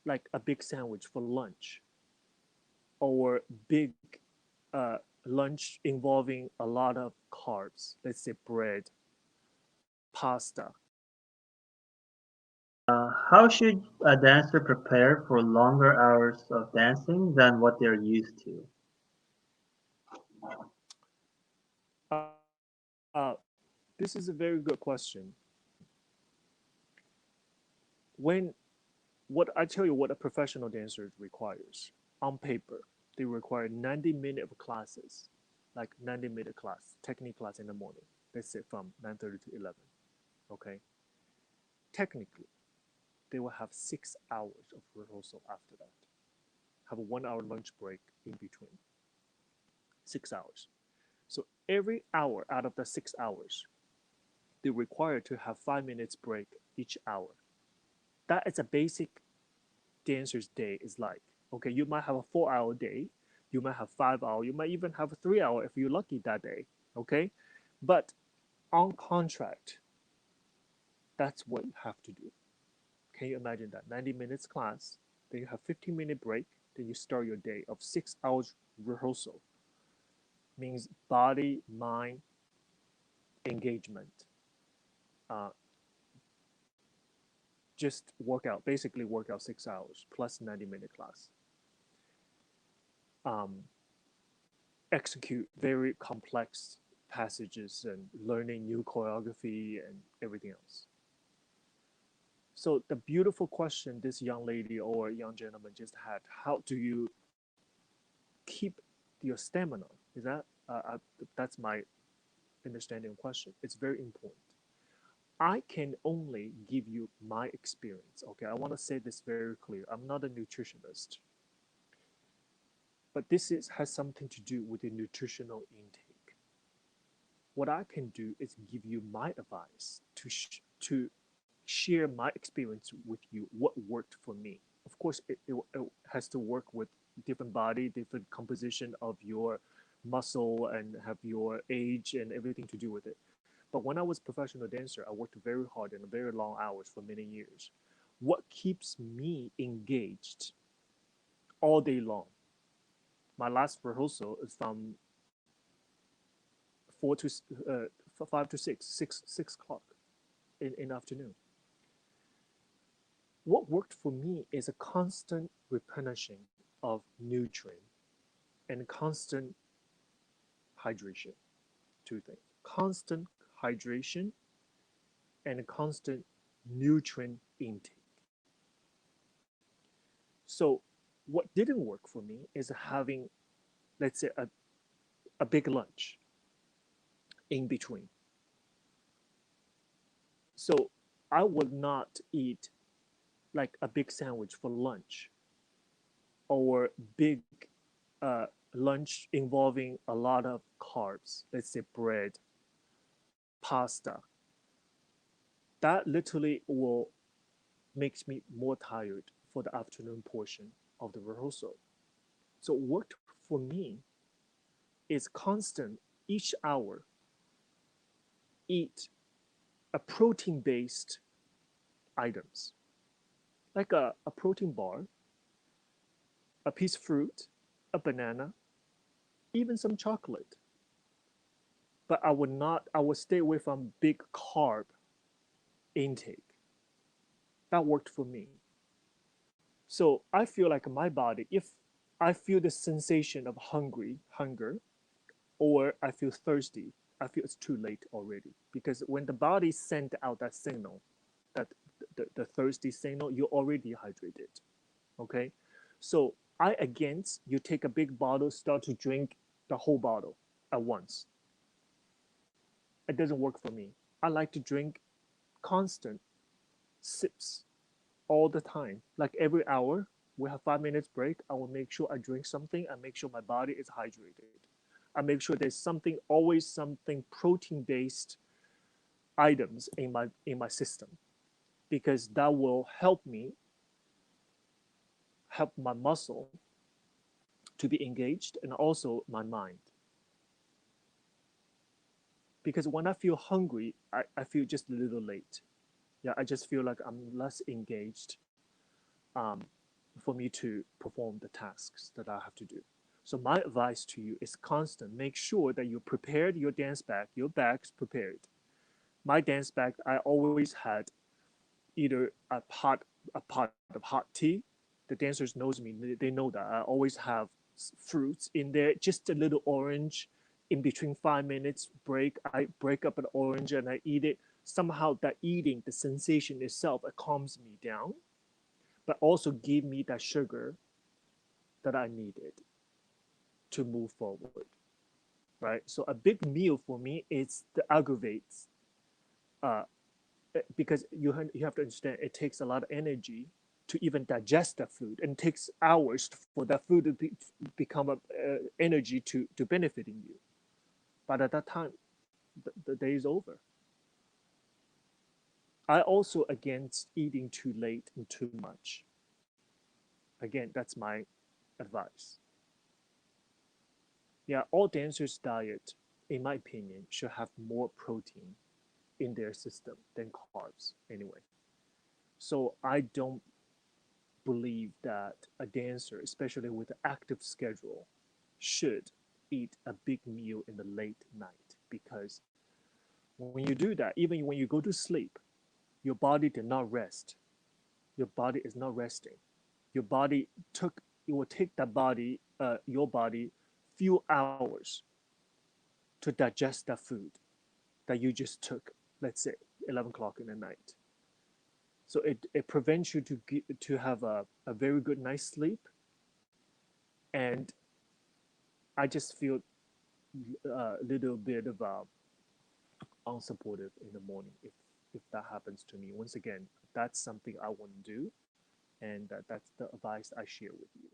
like a big sandwich for lunch, or big lunch involving a lot of carbs, let's say bread, pasta. How should a dancer prepare for longer hours of dancing than what they're used to? Uh, this is a very good question. When what I tell you what a professional dancer requires on paper, they require 90 minutes of classes, like 90-minute class, technique class in the morning. Let's say from 9:30 to 11. Okay. Technically, they will have 6 hours of rehearsal after that. Have a 1 hour lunch break in between. 6 hours. So every hour out of the 6 hours, they require to have 5 minutes break each hour. That is a basic dancer's day is like. Okay, you might have a 4 hour day, you might have 5 hour, you might even have a 3 hour if you're lucky that day. Okay, but on contract, that's what you have to do. Can you imagine that? 90 minutes class, then you have 15-minute break, then you start your day of 6 hours rehearsal. Means body, mind, engagement. Uh, just workout, basically workout 6 hours plus 90-minute class. Um, Execute very complex passages and learning new choreography and everything else. So the beautiful question this young lady or young gentleman just had: how do you keep your stamina? Is that that's my understanding of question. It's very important. I can only give you my experience. Okay, I want to say this very clear. I'm not a nutritionist, but this has something to do with the nutritional intake. What I can do is give you my advice to share my experience with you, what worked for me. Of course, it has to work with different body, different composition of your muscle, and have your age and everything to do with it. But when I was a professional dancer, I worked very hard and very long hours for many years. What keeps me engaged all day long? My last rehearsal is from 5 to 6 o'clock in the afternoon. What worked for me is a constant replenishing of nutrient and constant hydration. Two things: constant hydration and constant nutrient intake. So, what didn't work for me is having, let's say, a big lunch in between. So, I would not eat like a big sandwich for lunch, or big lunch involving a lot of carbs, let's say bread, pasta. That literally will makes me more tired for the afternoon portion of the rehearsal. So what worked for me is constant each hour eat a protein based items, like a protein bar, a piece of fruit, a banana, even some chocolate. But I would stay away from big carb intake. That worked for me. So I feel like my body, if I feel the sensation of hunger, or I feel thirsty, I feel it's too late already. Because when the body sent out that signal, that the thirsty signal, you're already hydrated. Okay? So I against you take a big bottle, start to drink the whole bottle at once. It doesn't work for me. I like to drink constant sips all the time. Like every hour, we have 5 minutes break. I will make sure I drink something. I make sure my body is hydrated. I make sure there's something, always something protein based items in my system, because that will help me help my muscle to be engaged, and also my mind. Because when I feel hungry, I feel just a little late. Yeah, I just feel like I'm less engaged. Um, for me to perform the tasks that I have to do. So my advice to you is constant. Make sure that you prepared your dance bag, your bag's prepared. My dance bag, I always had either a pot of hot tea. The dancers knows me. They know that I always have fruits in there, just a little orange in between 5 minutes break. I break up an orange and I eat it. Somehow that eating, the sensation itself, it calms me down, but also give me that sugar that I needed to move forward. Right. So a big meal for me is the aggravates, uh, because you have to understand it takes a lot of energy to even digest that food, and it takes hours for that food to become a, energy to benefiting you. But at that time, the day is over. I also against eating too late and too much. Again, that's my advice. Yeah, all dancers' diet, in my opinion, should have more protein in their system than carbs anyway. So I don't believe that a dancer, especially with an active schedule, should eat a big meal in the late night, because when you do that, even when you go to sleep, your body did not rest. Your body is not resting. Your body took it will take that body, your body, few hours to digest that food that you just took. Let's say 11 o'clock in the night. So it prevents you to have a very good night's sleep. And I just feel a little bit of unsupportive in the morning if that happens to me. Once again, that's something I want to do, and that's the advice I share with you.